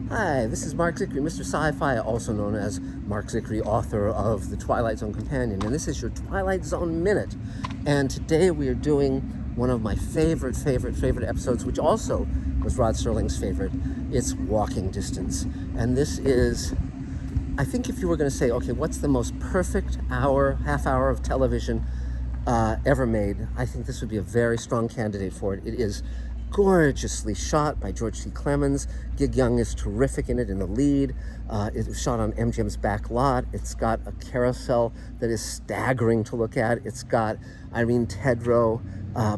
Hi, this is Mark Zickery, Mr. Sci-Fi, also known as Mark Zickery, author of The Twilight Zone Companion, and this is your Twilight Zone Minute. And today we are doing one of my favorite episodes, which also was Rod Serling's favorite. It's Walking Distance. And this is, I think if you were going to say, okay, what's the most perfect half hour of television ever made, I think this would be a very strong candidate for it. It is gorgeously shot by George C. Clemens. Gig Young is terrific in it in the lead. It was shot on MGM's back lot. It's got a carousel that is staggering to look at. It's got Irene Tedrow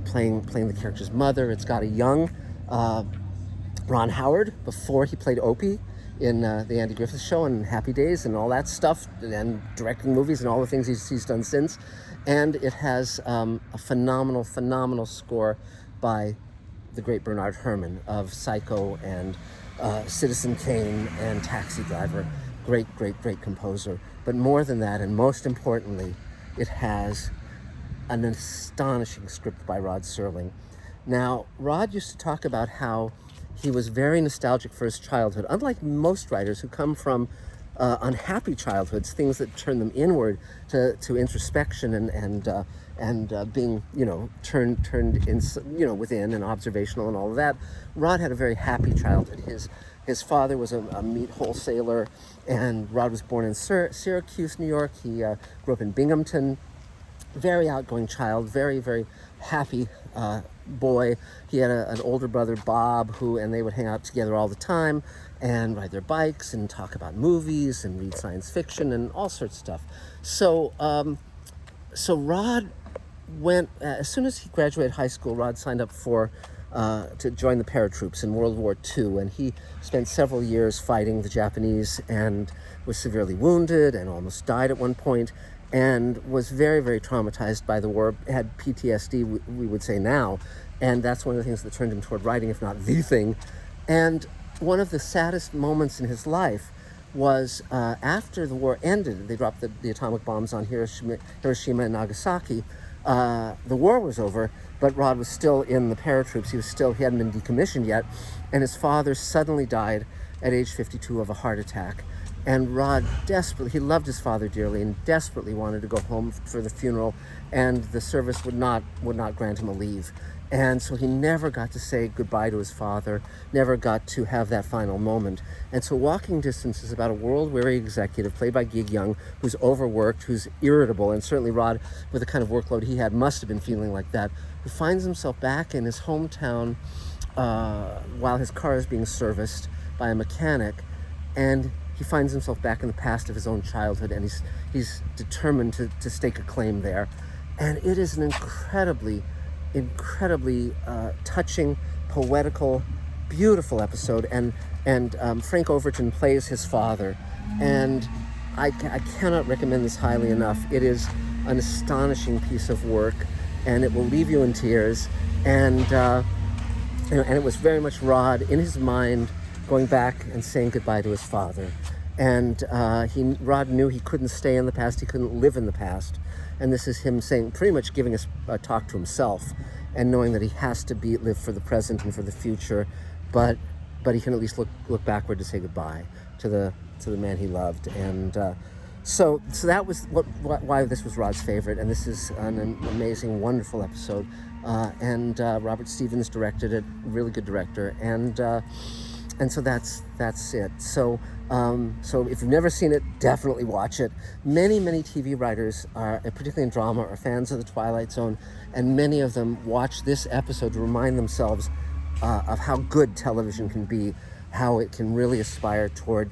playing the character's mother. It's got a young Ron Howard before he played Opie in the Andy Griffith Show and Happy Days and all that stuff, and directing movies and all the things he's done since. And it has a phenomenal score by the great Bernard Herrmann of Psycho and Citizen Kane and Taxi Driver. Great composer. But more than that, and most importantly, it has an astonishing script by Rod Serling. Now, Rod used to talk about how he was very nostalgic for his childhood, unlike most writers who come from unhappy childhoods, things that turn them inward to introspection and being, turned in, within and observational and all of that. Rod had a very happy childhood. His father was a meat wholesaler, and Rod was born in Syracuse, New York. He grew up in Binghamton. Very outgoing child, very happy boy. He had an older brother, Bob, and they would hang out together all the time and ride their bikes and talk about movies and read science fiction and all sorts of stuff. So Rod went, as soon as he graduated high school, Rod signed up to join the paratroops in World War II, and he spent several years fighting the Japanese and was severely wounded and almost died at one point, and was very traumatized by the war, had PTSD, we would say now, and that's one of the things that turned him toward writing, if not the thing. And one of the saddest moments in his life was after the war ended. They dropped the atomic bombs on Hiroshima and Nagasaki. The war was over, but Rod was still in the paratroops. He hadn't been decommissioned yet, and his father suddenly died at age 52 of a heart attack. And Rod he loved his father dearly and desperately wanted to go home for the funeral, and the service would not grant him a leave. And so he never got to say goodbye to his father, never got to have that final moment. And so Walking Distance is about a world-weary executive played by Gig Young, who's overworked, who's irritable, and certainly Rod, with the kind of workload he had, must have been feeling like that, who finds himself back in his hometown while his car is being serviced by a mechanic, and he finds himself back in the past of his own childhood, and he's determined to stake a claim there. And it is an incredibly touching, poetical, beautiful episode. And Frank Overton plays his father, and I cannot recommend this highly enough. It is an astonishing piece of work, and it will leave you in tears. And it was very much Rod in his mind going back and saying goodbye to his father. And Rod knew he couldn't stay in the past, he couldn't live in the past. And this is him saying, pretty much giving a talk to himself, and knowing that he has to live for the present and for the future, but he can at least look backward to say goodbye to the man he loved. And so that was why this was Rod's favorite. And this is an amazing, wonderful episode. And Robert Stevens directed it, really good director. And so that's it. So if you've never seen it, definitely watch it. Many TV writers particularly in drama, are fans of the Twilight Zone, and many of them watch this episode to remind themselves of how good television can be, how it can really aspire toward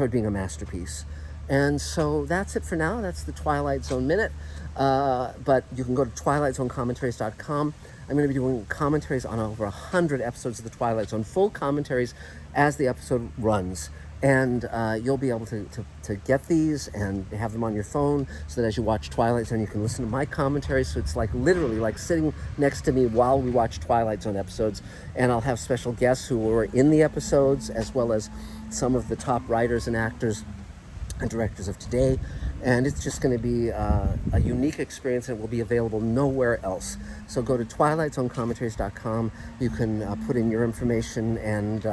being a masterpiece. And so that's it for now. That's the Twilight Zone Minute. But you can go to twilightzonecommentary.com. I'm going to be doing commentaries on over 100 episodes of The Twilight Zone, full commentaries as the episode runs. And you'll be able to get these and have them on your phone, so that as you watch Twilight Zone, you can listen to my commentary. So it's literally like sitting next to me while we watch Twilight Zone episodes. And I'll have special guests who were in the episodes, as well as some of the top writers and actors and directors of today. And it's just going to be a unique experience, and it will be available nowhere else. So go to twilightzonecommentary.com. You can put in your information, and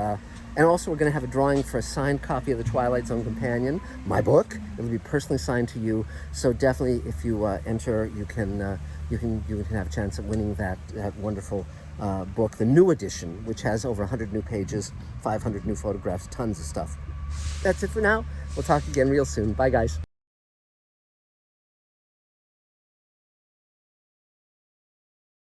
And also, we're going to have a drawing for a signed copy of the Twilight Zone Companion, my book. It'll be personally signed to you. So definitely, if you enter, you can have a chance at winning that wonderful book, the new edition, which has over 100 new pages, 500 new photographs, tons of stuff. That's it for now. We'll talk again real soon. Bye, guys.